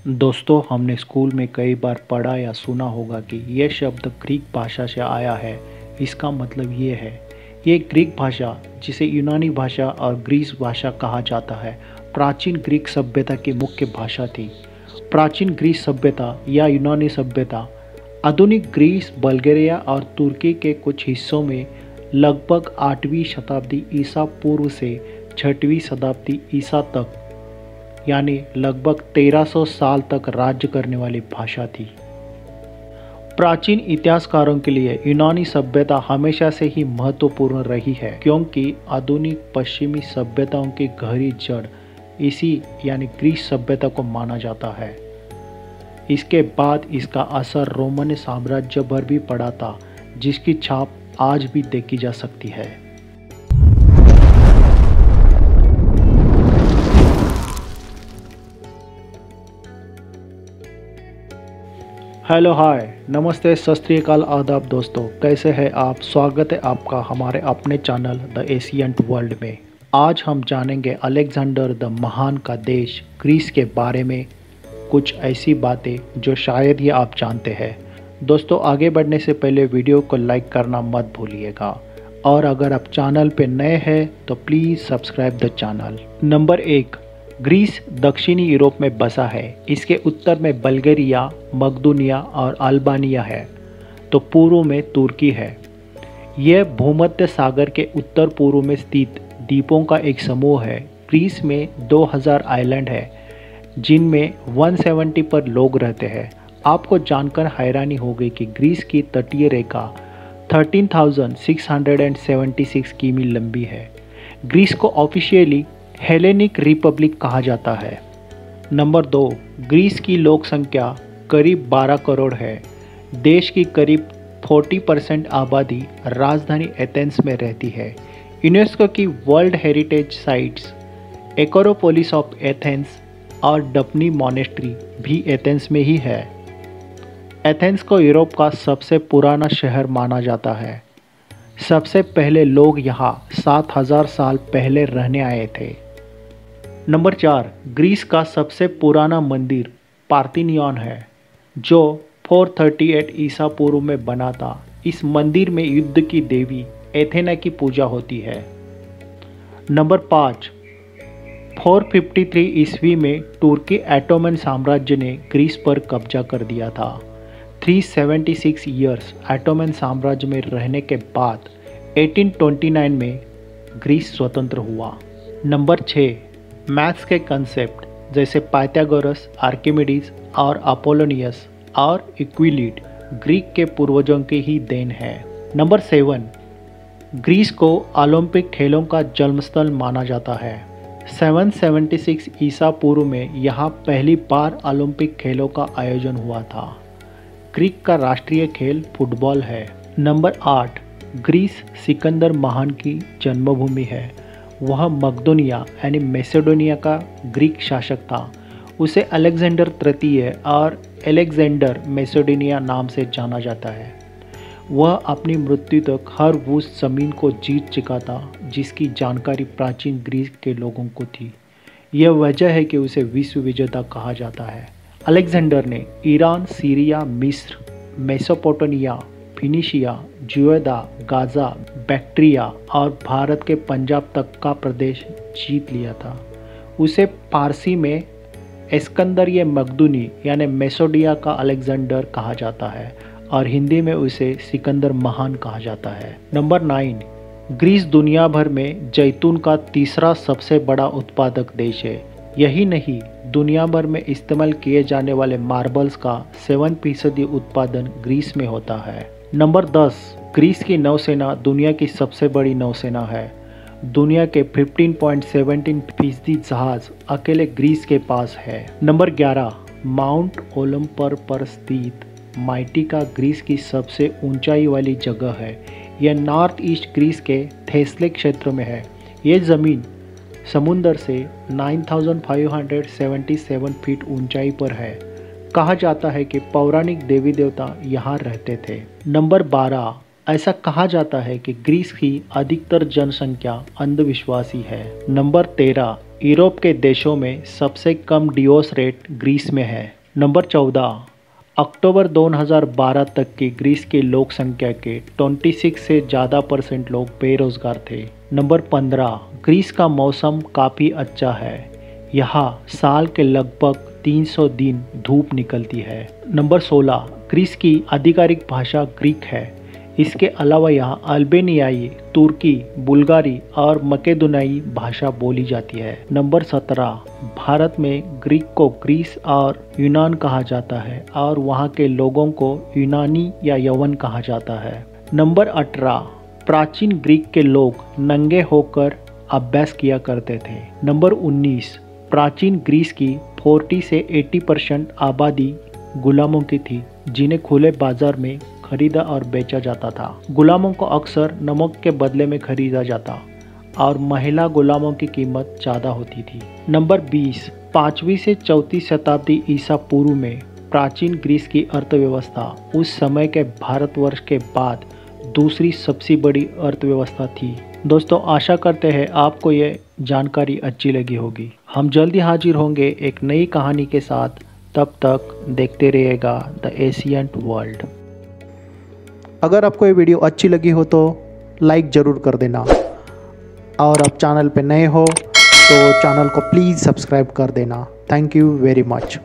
दोस्तों, हमने स्कूल में कई बार पढ़ा या सुना होगा कि यह शब्द ग्रीक भाषा से आया है। इसका मतलब ये है, ये ग्रीक भाषा, जिसे यूनानी भाषा और ग्रीस भाषा कहा जाता है, प्राचीन ग्रीक सभ्यता की मुख्य भाषा थी। प्राचीन ग्रीस सभ्यता या यूनानी सभ्यता आधुनिक ग्रीस, बल्गेरिया और तुर्की के कुछ हिस्सों में लगभग 8वीं शताब्दी ईसा पूर्व से 6वीं शताब्दी ईसा तक, यानी लगभग 1300 साल तक राज्य करने वाली भाषा थी। प्राचीन इतिहासकारों के लिए यूनानी सभ्यता हमेशा से ही महत्वपूर्ण रही है, क्योंकि आधुनिक पश्चिमी सभ्यताओं की गहरी जड़ इसी यानी ग्रीस सभ्यता को माना जाता है। इसके बाद इसका असर रोमन साम्राज्य पर भी पड़ा था, जिसकी छाप आज भी देखी जा सकती है। हेलो, हाय, नमस्ते, सत श्री अकाल, आदाब दोस्तों, कैसे हैं आप। स्वागत है आपका हमारे अपने चैनल द एशियंट वर्ल्ड में। आज हम जानेंगे अलेक्जेंडर द महान का देश ग्रीस के बारे में कुछ ऐसी बातें जो शायद ही आप जानते हैं। दोस्तों, आगे बढ़ने से पहले वीडियो को लाइक करना मत भूलिएगा, और अगर आप चैनल पे नए हैं तो please subscribe the channel. Number 1, Greece दक्षिणी यूरोप में बसा है। इसके उत्तर में बल्गेरिया, मकदूनिया और अल्बानिया है, तो पूर्व में तुर्की है। यह भूमध्य सागर के उत्तर पूर्व में स्थित द्वीपों का एक समूह है। ग्रीस में 2000 आइलैंड है, जिनमें 170 पर लोग रहते हैं। आपको जानकर हैरानी होगी कि ग्रीस की तटीय रेखा 13,676 किमी लंबी है। ग्रीस को ऑफिशियली हेलेनिक रिपब्लिक कहा जाता है। नंबर 2, ग्रीस की लोक संख्या करीब 12 करोड़ है। देश की करीब 40% आबादी राजधानी एथेंस में रहती है। यूनेस्को की world heritage sites Acropolis of Athens और डफनी मॉनेस्ट्री भी एथेंस में ही है। एथेंस को यूरोप का सबसे पुराना शहर माना जाता है। सबसे पहले लोग यहाँ 7000 साल पहले रहने आए थे। नंबर 4, ग्रीस का सबसे पुराना मंदिर पार्थिनियन है, जो 438 ईसा पूर्व में बना था। इस मंदिर में युद्ध की देवी एथेना की पूजा होती है। नंबर 5, 453 ईस्वी में तुर्की ऑटोमन साम्राज्य ने ग्रीस पर कब्जा कर दिया था। 376 ईयर्स ऑटोमन साम्राज्य में रहने के बाद 1829 में ग्रीस स्वतंत्र हुआ। नंबर 6, मैथ्स के कंसेप्ट जैसे पाइथागोरस, आर्किमिडीज और अपोलोनियस और इक्विलिड ग्रीक के पूर्वजों के ही देन है। नंबर 7, ग्रीस को ओलंपिक खेलों का जन्मस्थल माना जाता है। 776 ईसा पूर्व में यहाँ पहली बार ओलंपिक खेलों का आयोजन हुआ था। ग्रीक का राष्ट्रीय खेल फुटबॉल है। नंबर 8, ग्रीस सिकंदर महान की जन्मभूमि है। वह मकदोनिया यानी मैसेडोनिया का ग्रीक शासक था। उसे अलेक्जेंडर तृतीय और अलेक्जेंडर मैसेडोनिया नाम से जाना जाता है। वह अपनी मृत्यु तक हर उस ज़मीन को जीत चुका था जिसकी जानकारी प्राचीन ग्रीस के लोगों को थी। यह वजह है कि उसे विश्व विजेता कहा जाता है। अलेक्जेंडर ने ईरान, सीरिया, मिस्र, मेसोपोटामिया, फिनिशिया, जुएदा, गाजा, बैक्ट्रिया और भारत के पंजाब तक का प्रदेश जीत लिया था। उसे फारसी में एस्कंदरिय मकदूनी यानी मेसोडिया का अलेक्जेंडर कहा जाता है, और हिंदी में उसे सिकंदर महान कहा जाता है। नंबर 9, ग्रीस दुनिया भर में जैतून का तीसरा सबसे बड़ा उत्पादक देश है। यही नहीं, दुनिया भर में इस्तेमाल किए जाने वाले मार्बल्स का 7% उत्पादन ग्रीस में होता है। नंबर 10, ग्रीस की नौसेना दुनिया की सबसे बड़ी नौसेना है। दुनिया के 15.17% जहाज अकेले ग्रीस के पास है। नंबर 11, माउंट ओलंपर पर स्थित माइटिका ग्रीस की सबसे ऊंचाई वाली जगह है। यह नॉर्थ ईस्ट ग्रीस के थेस्ले क्षेत्र में है। यह ज़मीन समुंदर से 9577 फीट ऊंचाई पर है। कहा जाता है कि पौराणिक देवी देवता यहाँ रहते थे। नंबर 12, ऐसा कहा जाता है कि ग्रीस की अधिकतर जनसंख्या अंधविश्वासी है। नंबर 13, यूरोप के देशों में सबसे कम डिवोर्स रेट ग्रीस में है। नंबर 14, अक्टूबर 2012 तक की ग्रीस की लोक संख्या के 26 से ज़्यादा % लोग बेरोजगार थे। नंबर 15, ग्रीस का मौसम काफ़ी अच्छा है। यहाँ साल के लगभग 300 दिन धूप निकलती है। नंबर 16, ग्रीस की आधिकारिक भाषा ग्रीक है। इसके अलावा यहाँ अल्बेनियाई, तुर्की, बुल्गारी और मकेदोनियाई भाषा बोली जाती है। नंबर 17, भारत में ग्रीक को ग्रीस और यूनान कहा जाता है और वहाँ के लोगों को यूनानी या यवन कहा जाता है। नंबर 18, प्राचीन ग्रीक के लोग नंगे होकर अभ्यास किया करते थे। नंबर 19, प्राचीन ग्रीस की 40 से 80% आबादी गुलामों की थी, जिन्हें खुले बाजार में खरीदा और बेचा जाता था। गुलामों को अक्सर नमक के बदले में खरीदा जाता और महिला गुलामों की कीमत ज़्यादा होती थी। नंबर 20, 5वीं से 4वीं शताब्दी ईसा पूर्व में प्राचीन ग्रीस की अर्थव्यवस्था उस समय के भारतवर्ष के बाद दूसरी सबसे बड़ी अर्थव्यवस्था थी। दोस्तों, आशा करते हैं आपको ये जानकारी अच्छी लगी होगी। हम जल्दी हाजिर होंगे एक नई कहानी के साथ। तब तक देखते रहिएगा द एशियंट वर्ल्ड। अगर आपको ये वीडियो अच्छी लगी हो तो लाइक ज़रूर कर देना, और आप चैनल पे नए हो तो चैनल को प्लीज़ सब्सक्राइब कर देना। Thank you very much.